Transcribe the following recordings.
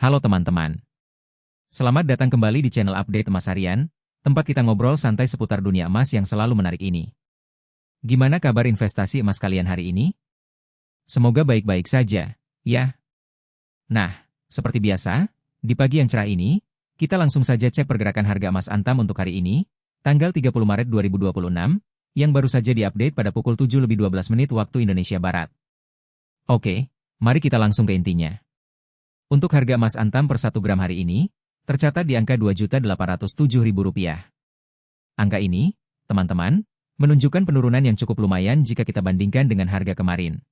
Halo teman-teman. Selamat datang kembali di channel Update Emas Harian, tempat kita ngobrol santai seputar dunia emas yang selalu menarik ini. Gimana kabar investasi emas kalian hari ini? Semoga baik-baik saja, ya. Nah, seperti biasa, di pagi yang cerah ini, kita langsung saja cek pergerakan harga emas Antam untuk hari ini, tanggal 30 Maret 2026, yang baru saja diupdate pada pukul 7.12 waktu Indonesia Barat. Oke, mari kita langsung ke intinya. Untuk harga emas Antam per 1 gram hari ini, tercatat di angka Rp2.807.000. Angka ini, teman-teman, menunjukkan penurunan yang cukup lumayan jika kita bandingkan dengan harga kemarin.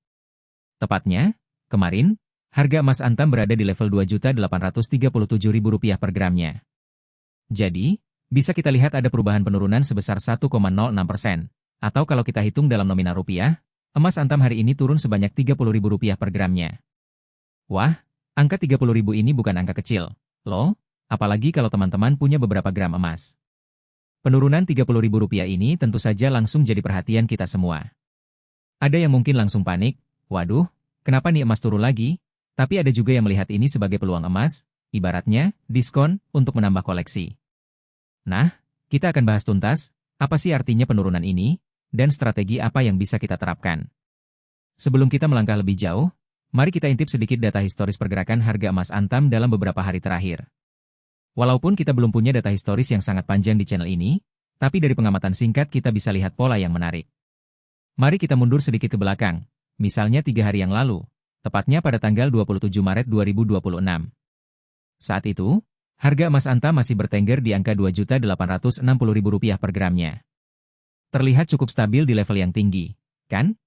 Tepatnya, kemarin, harga emas Antam berada di level Rp2.837.000 per gramnya. Jadi, bisa kita lihat ada perubahan penurunan sebesar 1,06%, atau kalau kita hitung dalam nominal rupiah, emas Antam hari ini turun sebanyak Rp30.000 per gramnya. Wah, angka 30.000 ini bukan angka kecil, loh, apalagi kalau teman-teman punya beberapa gram emas. Penurunan Rp30.000 ini tentu saja langsung jadi perhatian kita semua. Ada yang mungkin langsung panik, waduh, kenapa nih emas turun lagi? Tapi ada juga yang melihat ini sebagai peluang emas, ibaratnya, diskon, untuk menambah koleksi. Nah, kita akan bahas tuntas, apa sih artinya penurunan ini, dan strategi apa yang bisa kita terapkan. Sebelum kita melangkah lebih jauh, mari kita intip sedikit data historis pergerakan harga emas Antam dalam beberapa hari terakhir. Walaupun kita belum punya data historis yang sangat panjang di channel ini, tapi dari pengamatan singkat kita bisa lihat pola yang menarik. Mari kita mundur sedikit ke belakang, misalnya 3 hari yang lalu, tepatnya pada tanggal 27 Maret 2026. Saat itu, harga emas Antam masih bertengger di angka Rp2.860.000 per gramnya. Terlihat cukup stabil di level yang tinggi, kan?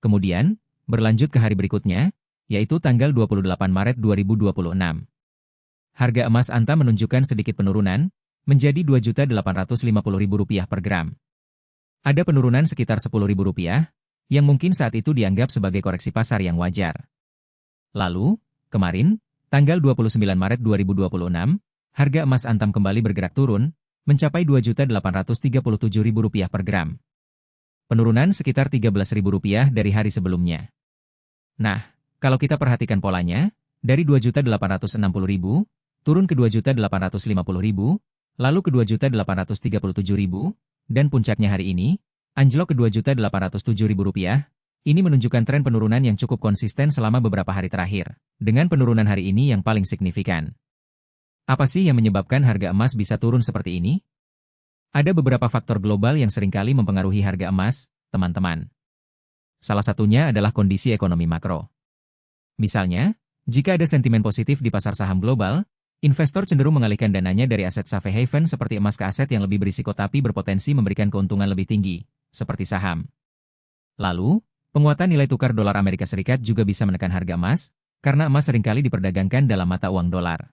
Kemudian, berlanjut ke hari berikutnya, yaitu tanggal 28 Maret 2026. Harga emas Antam menunjukkan sedikit penurunan, menjadi Rp2.850.000 per gram. Ada penurunan sekitar Rp10.000, yang mungkin saat itu dianggap sebagai koreksi pasar yang wajar. Lalu, kemarin, tanggal 29 Maret 2026, harga emas Antam kembali bergerak turun, mencapai Rp2.837.000 per gram. Penurunan sekitar Rp13.000 dari hari sebelumnya. Nah, kalau kita perhatikan polanya, dari Rp2.860.000, turun ke Rp2.850.000, lalu ke Rp2.837.000, dan puncaknya hari ini, anjlok ke Rp2.807.000, ini menunjukkan tren penurunan yang cukup konsisten selama beberapa hari terakhir, dengan penurunan hari ini yang paling signifikan. Apa sih yang menyebabkan harga emas bisa turun seperti ini? Ada beberapa faktor global yang seringkali mempengaruhi harga emas, teman-teman. Salah satunya adalah kondisi ekonomi makro. Misalnya, jika ada sentimen positif di pasar saham global, investor cenderung mengalihkan dananya dari aset safe haven seperti emas ke aset yang lebih berisiko tapi berpotensi memberikan keuntungan lebih tinggi, seperti saham. Lalu, penguatan nilai tukar dolar Amerika Serikat juga bisa menekan harga emas, karena emas seringkali diperdagangkan dalam mata uang dolar.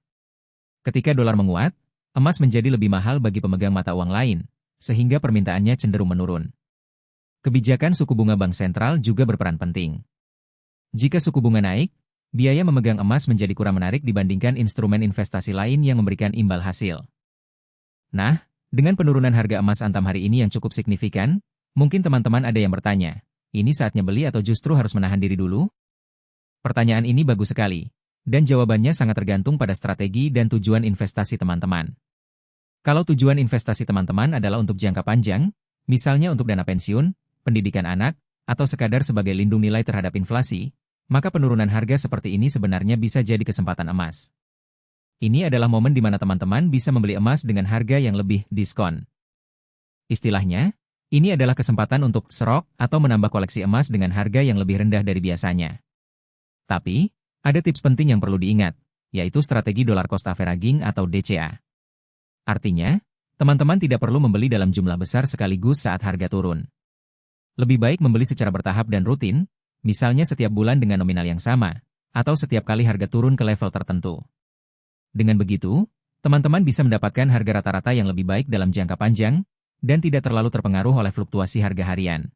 Ketika dolar menguat, emas menjadi lebih mahal bagi pemegang mata uang lain, sehingga permintaannya cenderung menurun. Kebijakan suku bunga bank sentral juga berperan penting. Jika suku bunga naik, biaya memegang emas menjadi kurang menarik dibandingkan instrumen investasi lain yang memberikan imbal hasil. Nah, dengan penurunan harga emas Antam hari ini yang cukup signifikan, mungkin teman-teman ada yang bertanya, ini saatnya beli atau justru harus menahan diri dulu? Pertanyaan ini bagus sekali, dan jawabannya sangat tergantung pada strategi dan tujuan investasi teman-teman. Kalau tujuan investasi teman-teman adalah untuk jangka panjang, misalnya untuk dana pensiun, pendidikan anak, atau sekadar sebagai lindung nilai terhadap inflasi, maka penurunan harga seperti ini sebenarnya bisa jadi kesempatan emas. Ini adalah momen di mana teman-teman bisa membeli emas dengan harga yang lebih diskon. Istilahnya, ini adalah kesempatan untuk serok atau menambah koleksi emas dengan harga yang lebih rendah dari biasanya. Tapi, ada tips penting yang perlu diingat, yaitu strategi dollar cost averaging atau DCA. Artinya, teman-teman tidak perlu membeli dalam jumlah besar sekaligus saat harga turun. Lebih baik membeli secara bertahap dan rutin, misalnya setiap bulan dengan nominal yang sama, atau setiap kali harga turun ke level tertentu. Dengan begitu, teman-teman bisa mendapatkan harga rata-rata yang lebih baik dalam jangka panjang, dan tidak terlalu terpengaruh oleh fluktuasi harga harian.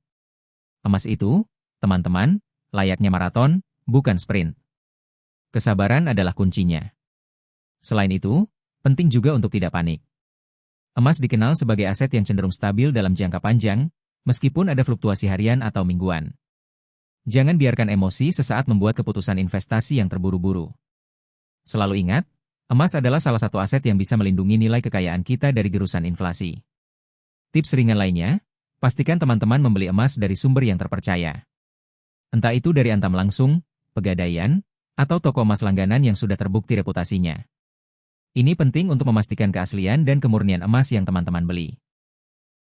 Emas itu, teman-teman, layaknya maraton, bukan sprint. Kesabaran adalah kuncinya. Selain itu, penting juga untuk tidak panik. Emas dikenal sebagai aset yang cenderung stabil dalam jangka panjang, meskipun ada fluktuasi harian atau mingguan. Jangan biarkan emosi sesaat membuat keputusan investasi yang terburu-buru. Selalu ingat, emas adalah salah satu aset yang bisa melindungi nilai kekayaan kita dari gerusan inflasi. Tips ringan lainnya, pastikan teman-teman membeli emas dari sumber yang terpercaya. Entah itu dari Antam langsung, Pegadaian, atau toko emas langganan yang sudah terbukti reputasinya. Ini penting untuk memastikan keaslian dan kemurnian emas yang teman-teman beli.